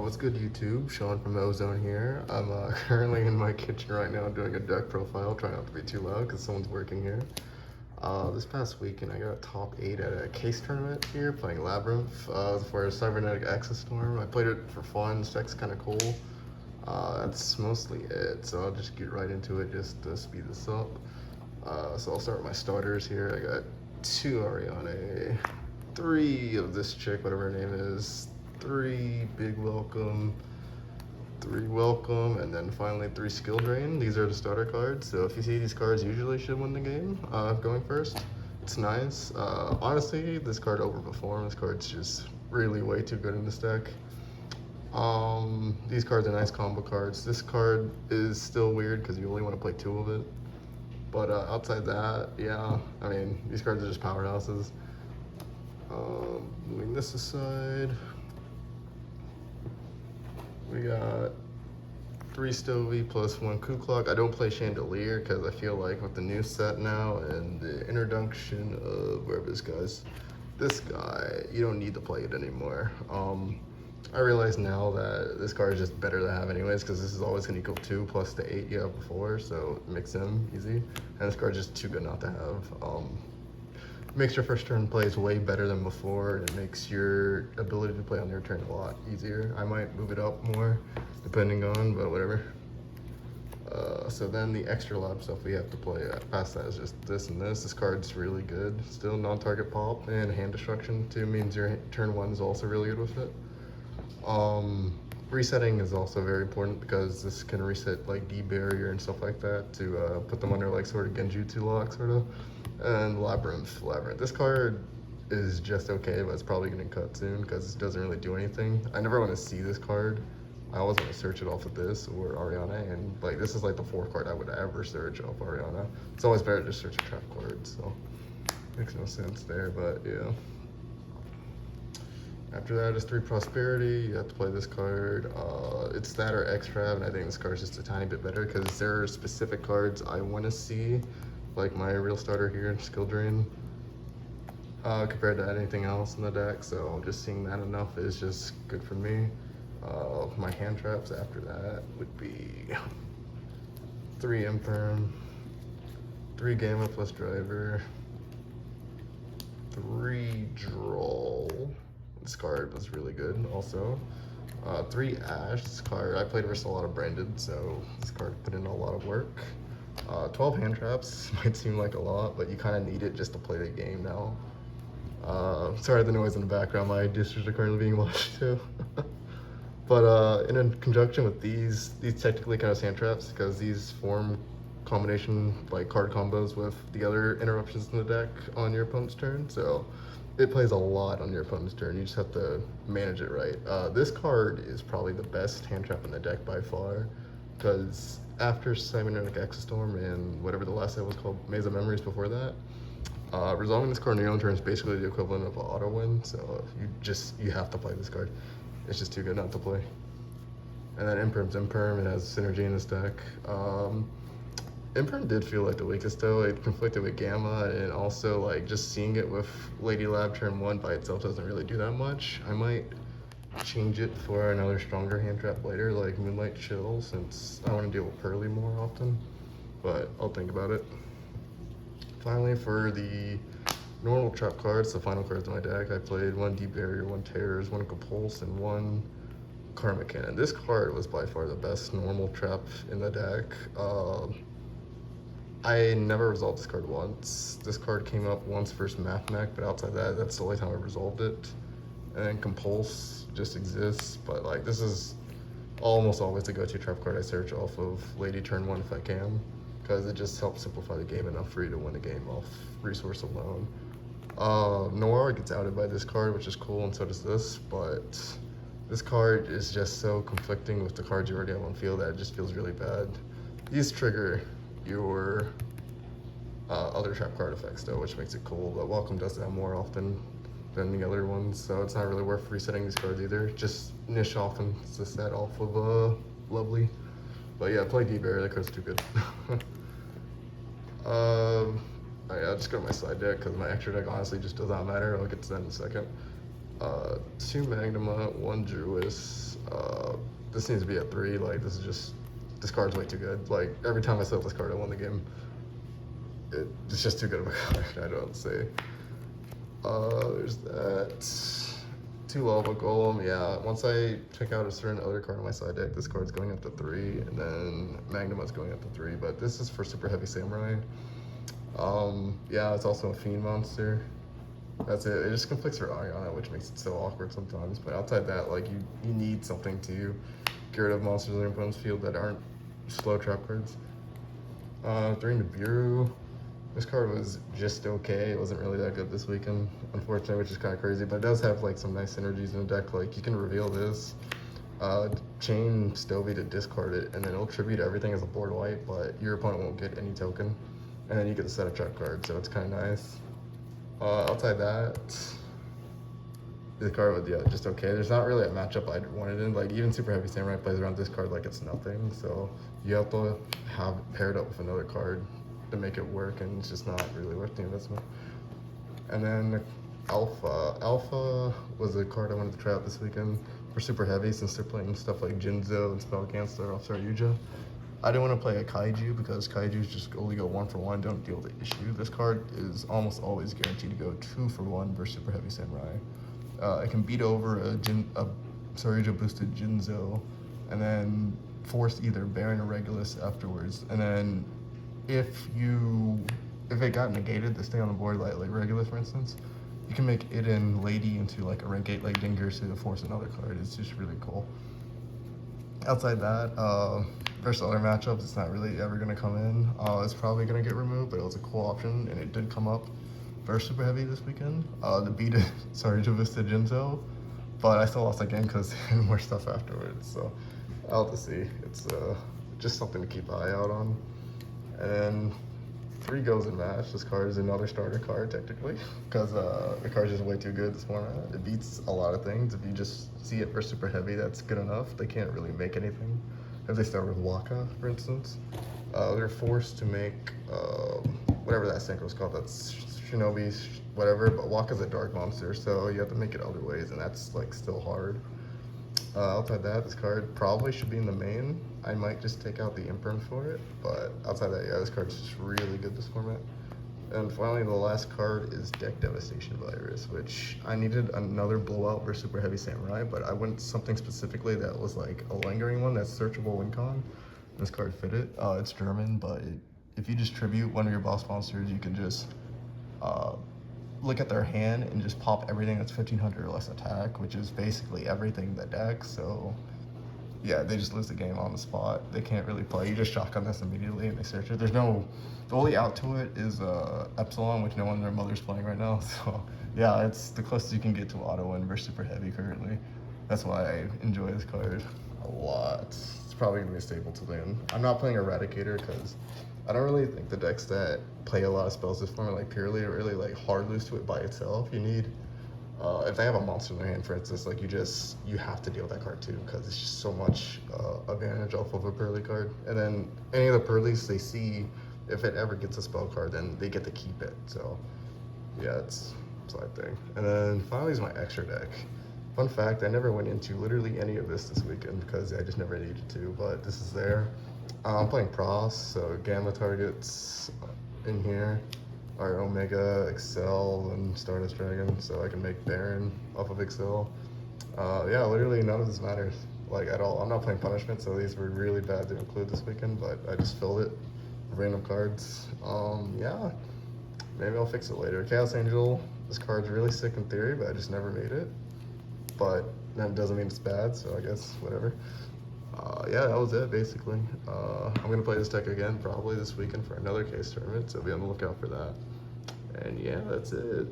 What's good, YouTube? Sean from Ozone here. I'm currently in my kitchen right now doing a deck profile, trying not to be too loud because someone's working here. This past weekend I got top 8 at a case tournament here playing Labrynth for a cybernetic access storm. I played it for fun. This deck's kind of cool. That's mostly it, so I'll just get right into it just to speed this up. So I'll start with my starters here. I got 2 Ariane, 3 of this chick, whatever her name is, 3 big welcome, 3 welcome, and then finally 3 skill drain. These are the starter cards, so if you see these cards, usually should win the game going first. It's nice. Honestly, this card overperformed. This card's just really way too good in this deck. These cards are nice combo cards. This card is still weird because you only want to play 2 of it. But outside that, yeah, I mean, these cards are just powerhouses. Moving this aside, we got 3 Stovey plus 1 Coup Clock. I don't play Chandelier because I feel like with the new set now and the introduction of wherever this guy, you don't need to play it anymore. I realize now that this card is just better to have anyways because this is always going to equal 2 plus the 8 you have before, so it makes him easy. And this card is just too good not to have. Makes your first turn plays way better than before, and it makes your ability to play on your turn a lot easier. I might move it up more depending on, but whatever. So then the extra lab stuff we have to play past that is just this and this. This card's really good. Still non-target pop and hand destruction too means your turn 1 is also really good with it. Resetting is also very important because this can reset like D barrier and stuff like that to put them under like sort of Genjutsu lock sort of. And Labrynth. This card is just okay, but it's probably getting cut soon because it doesn't really do anything. I never want to see this card. I always want to search it off of this or Ariana, and like this is like the 4th card I would ever search off Ariana. It's always better to just search a trap card, so makes no sense there, but yeah. After that is 3 Prosperity. You have to play this card. It's that or X-Trap, and I think this card is just a tiny bit better because there are specific cards I want to see, like my real starter here, Skill Drain, compared to anything else in the deck. So just seeing that enough is just good for me. My hand traps after that would be 3 Imperm, 3 Gamma plus Driver, 3 Droll. This card was really good also. 3 Ash. This card, I played versus a lot of branded, so this card put in a lot of work. 12 hand traps might seem like a lot, but you kind of need it just to play the game now. Sorry the noise in the background, my dishes are currently being watched too. But in conjunction with these technically count as hand traps because these form combination like card combos with the other interruptions in the deck on your opponent's turn, so it plays a lot on your opponent's turn. You just have to manage it right. This card is probably the best hand trap in the deck by far because after Cybernetic Access Storm and whatever the last set was called, Maze of Memories before that, resolving this card on your own turn is basically the equivalent of an auto win, so you have to play this card. It's just too good not to play. And then Imperm's Imperm, it has synergy in this deck. Imperm did feel like the weakest though. It conflicted with Gamma, and also like just seeing it with Lady Lab turn 1 by itself doesn't really do that much. I might change it for another stronger hand trap later, like Moonlight Chill, since I want to deal with Pearly more often, but I'll think about it. Finally, for the normal trap cards, the final cards in my deck, I played 1 Deep Barrier, 1 Terrors, 1 Compulse, and 1 Karma Cannon. This card was by far the best normal trap in the deck. I never resolved this card once. This card came up once versus Math Mech, but outside that, that's the only time I resolved it. And then Compulse just exists, but like this is almost always the go-to trap card I search off of Lady turn 1 if I can, because it just helps simplify the game enough for you to win the game off resource alone. Noir gets outed by this card, which is cool, and so does this, but this card is just so conflicting with the cards you already have on field that it just feels really bad. These trigger your other trap card effects though, which makes it cool, but Welcome does that more often than the other ones, so it's not really worth resetting these cards either. Just niche off and set off of Lovely. But yeah, play D-Barrier, that card's too good. I'll just go to my side deck because my extra deck honestly just does not matter. I'll get to that in a second. 2 Magnuma, 1 Druis, this needs to be a 3. Like, this card's way too good. Like, every time I set up this card, I won the game. It's just too good of a card, I don't say. There's that. 2 Lava Golem, yeah. Once I check out a certain other card on my side deck, this card's going up to 3, and then Magnemite's going up to 3, but this is for Super Heavy Samurai. Yeah, it's also a Fiend monster. That's it. It just conflicts for Ion, which makes it so awkward sometimes. But outside that, like, you need something to get rid of monsters in your opponent's field that aren't slow trap cards. During the Bureau, this card was just okay. It wasn't really that good this weekend, unfortunately, which is kind of crazy. But it does have like some nice synergies in the deck. Like, you can reveal this, chain Stovey to discard it, and then it'll tribute everything as a board wipe, but your opponent won't get any token. And then you get to set a trap card, so it's kind of nice. Outside that, this card was, yeah, just okay. There's not really a matchup I'd want it in. Like, even Super Heavy Samurai plays around this card like it's nothing, so you have to have it paired up with another card to make it work, and it's just not really worth the investment. And then Alpha. Alpha was a card I wanted to try out this weekend for Super Heavy, since they're playing stuff like Jinzo and Spell Canceler off our Yugioh. I didn't want to play a Kaiju because Kaijus just only go 1 for 1, don't deal with the issue. This card is almost always guaranteed to go 2 for 1 versus Super Heavy Samurai. It can beat over a Saryuja boosted Jinzo, and then force either Baron or Regulus afterwards. And then if it got negated to stay on the board, like Regulus for instance, you can make it and Lady into like a rank 8 like Dingers to force another card. It's just really cool. Outside that, versus other matchups, it's not really ever going to come in. It's probably going to get removed, but it was a cool option, and it did come up versus Super Heavy this weekend. The beat it, sorry, to Vista Jinzo, but I still lost that game because they had more stuff afterwards, so I'll have to see. It's just something to keep an eye out on. And then 3 goes in match. This card is another starter card, technically, because the card's just way too good this format. It beats a lot of things. If you just see it for Super Heavy, that's good enough. They can't really make anything. If they start with Waka, for instance, they're forced to make whatever that synchro's called. That's Shinobi, whatever. But Waka's a dark monster, so you have to make it other ways, and that's like still hard. Outside that, this card probably should be in the main. I might just take out the imprint for it, but outside that, yeah, this card's just really good this format. And finally, the last card is Deck Devastation Virus, which I needed another blowout versus Super Heavy Samurai, but I went something specifically that was like a lingering one that's searchable win con. This card fit it. It's German, but if you just tribute one of your boss monsters, you can just look at their hand and just pop everything that's 1500 or less attack, which is basically everything in the deck. So yeah, they just lose the game on the spot. They can't really play. You just shotgun this immediately and they search it. There's no, the only out to it is Epsilon, which no one in their mother's playing right now. So yeah, it's the closest you can get to auto win versus Super Heavy currently. That's why I enjoy this card a lot. It's probably gonna be a staple to the end. I'm not playing Eradicator because I don't really think the decks that play a lot of spells this format, like purely, are really like hard lose to it by itself. You need, if they have a monster in their hand, for instance, like you have to deal with that card too, because it's just so much advantage off of a Pearly card. And then any of the Pearlies they see, if it ever gets a spell card, then they get to keep it. So yeah, it's a side thing. And then finally is my extra deck. Fun fact, I never went into literally any of this weekend because I just never needed to, but this is there. I'm playing Pros, so Gamma targets in here are Omega, Excel, and Stardust Dragon, so I can make Baron off of Excel. Yeah, literally none of this matters, like, at all. I'm not playing Punishment, so these were really bad to include this weekend, but I just filled it with random cards. Yeah, maybe I'll fix it later. Chaos Angel, this card's really sick in theory, but I just never made it. But that doesn't mean it's bad, so I guess whatever. Yeah, that was it basically. I'm gonna play this deck again probably this weekend for another case tournament, so be on the lookout for that. And yeah, that's it.